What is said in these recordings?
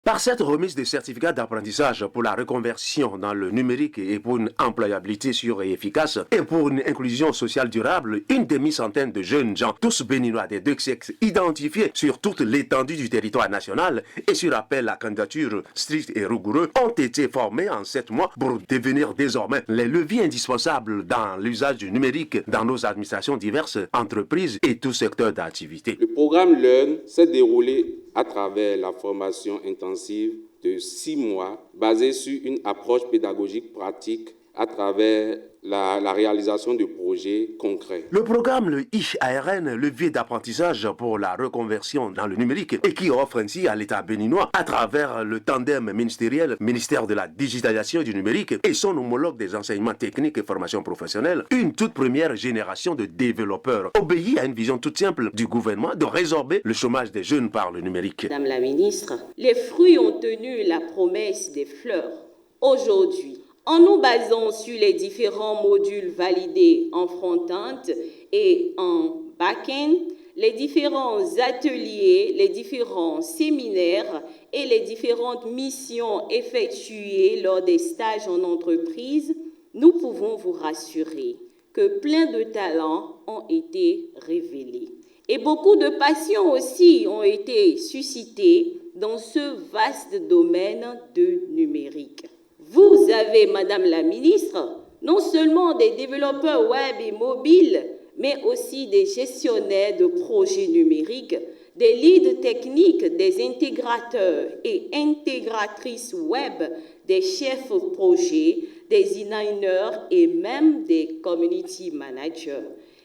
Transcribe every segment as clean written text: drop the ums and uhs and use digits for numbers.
Par cette remise de certificats d'apprentissage pour la reconversion dans le numérique et pour une employabilité sûre et efficace et pour une inclusion sociale durable, une demi-centaine de jeunes gens, tous béninois des deux sexes, identifiés sur toute l'étendue du territoire national et sur appel à candidature stricte et rigoureux, ont été formés en 7 mois pour devenir désormais les leviers indispensables dans l'usage du numérique dans nos administrations diverses, entreprises et tout secteur d'activité. Le programme Learn s'est déroulé à travers la formation intensive de 6 mois basée sur une approche pédagogique pratique à travers la réalisation de projets concrets. Le programme, le IARN, levier d'apprentissage pour la reconversion dans le numérique, et qui offre ainsi à l'État béninois, à travers le tandem ministériel, ministère de la digitalisation et du numérique, et son homologue des enseignements techniques et formation professionnelle, une toute première génération de développeurs, obéit à une vision toute simple du gouvernement de résorber le chômage des jeunes par le numérique. Madame la ministre, les fruits ont tenu la promesse des fleurs. Aujourd'hui, en nous basant sur les différents modules validés en front-end et en back-end, les différents ateliers, les différents séminaires et les différentes missions effectuées lors des stages en entreprise, nous pouvons vous rassurer que plein de talents ont été révélés. Et beaucoup de passions aussi ont été suscitées dans ce vaste domaine de numérique. Vous avez, Madame la Ministre, non seulement des développeurs web et mobiles, mais aussi des gestionnaires de projets numériques, des leads techniques, des intégrateurs et intégratrices web, des chefs projets, des designers et même des community managers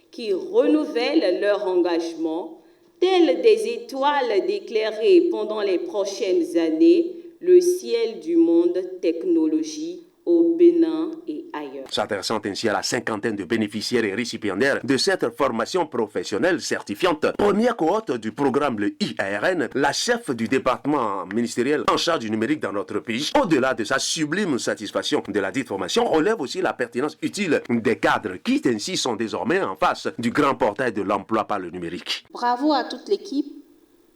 qui renouvellent leur engagement, telles des étoiles d'éclairer pendant les prochaines années le ciel du monde technologie au Bénin et ailleurs. S'intéressant ainsi à la cinquantaine de bénéficiaires et récipiendaires de cette formation professionnelle certifiante, première cohorte du programme le IARN, la chef du département ministériel en charge du numérique dans notre pays, au-delà de sa sublime satisfaction de la dite formation, relève aussi la pertinence utile des cadres qui ainsi sont désormais en face du grand portail de l'emploi par le numérique. Bravo à toute l'équipe,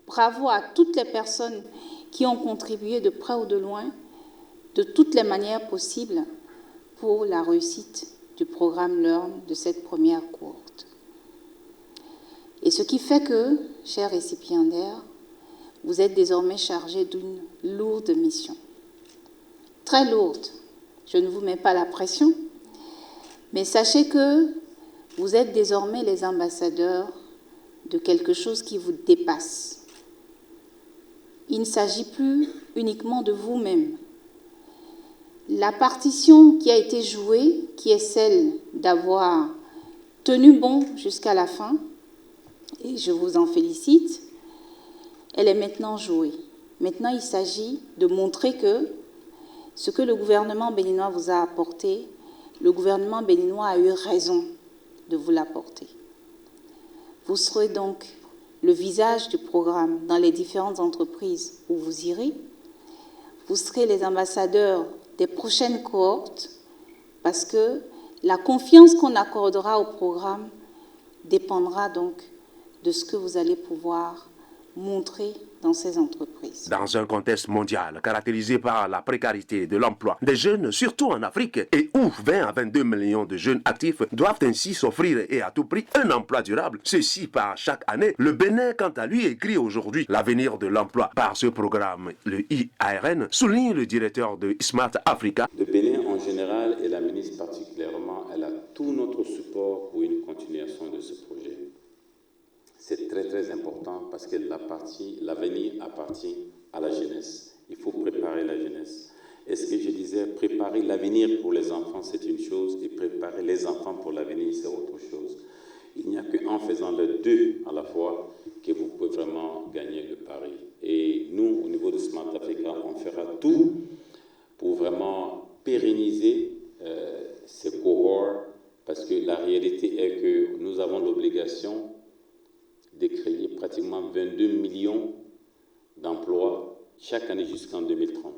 bravo à toutes les personnes qui ont contribué de près ou de loin, de toutes les manières possibles, pour la réussite du programme Learn de cette première cohorte. Et ce qui fait que, chers récipiendaires, vous êtes désormais chargés d'une lourde mission. Très lourde. Je ne vous mets pas la pression, mais sachez que vous êtes désormais les ambassadeurs de quelque chose qui vous dépasse. Il ne s'agit plus uniquement de vous-même. La partition qui a été jouée, qui est celle d'avoir tenu bon jusqu'à la fin, et je vous en félicite, elle est maintenant jouée. Maintenant, il s'agit de montrer que ce que le gouvernement béninois vous a apporté, le gouvernement béninois a eu raison de vous l'apporter. Vous serez donc le visage du programme dans les différentes entreprises où vous irez. Vous serez les ambassadeurs des prochaines cohortes parce que la confiance qu'on accordera au programme dépendra donc de ce que vous allez pouvoir montrer dans ces entreprises. Dans un contexte mondial caractérisé par la précarité de l'emploi des jeunes, surtout en Afrique, et où 20 à 22 millions de jeunes actifs doivent ainsi s'offrir et à tout prix un emploi durable, ceci par chaque année, le Bénin, quant à lui, écrit aujourd'hui l'avenir de l'emploi. Par ce programme, le IARN, souligne le directeur de Smart Africa. Le Bénin en général et la ministre particulièrement, elle a tout notre support pour une continuation de ce projet. C'est très très important parce que l'avenir appartient à la jeunesse. Il faut préparer la jeunesse. Et ce que je disais, préparer l'avenir pour les enfants, c'est une chose, et préparer les enfants pour l'avenir, c'est autre chose. Il n'y a qu'en faisant les deux à la fois que vous pouvez vraiment gagner le pari. Et nous, au niveau de Smart Africa, on fera tout pour vraiment pérenniser ces cohorts parce que la réalité est que nous avons l'obligation de créer pratiquement 22 millions d'emplois chaque année jusqu'en 2030.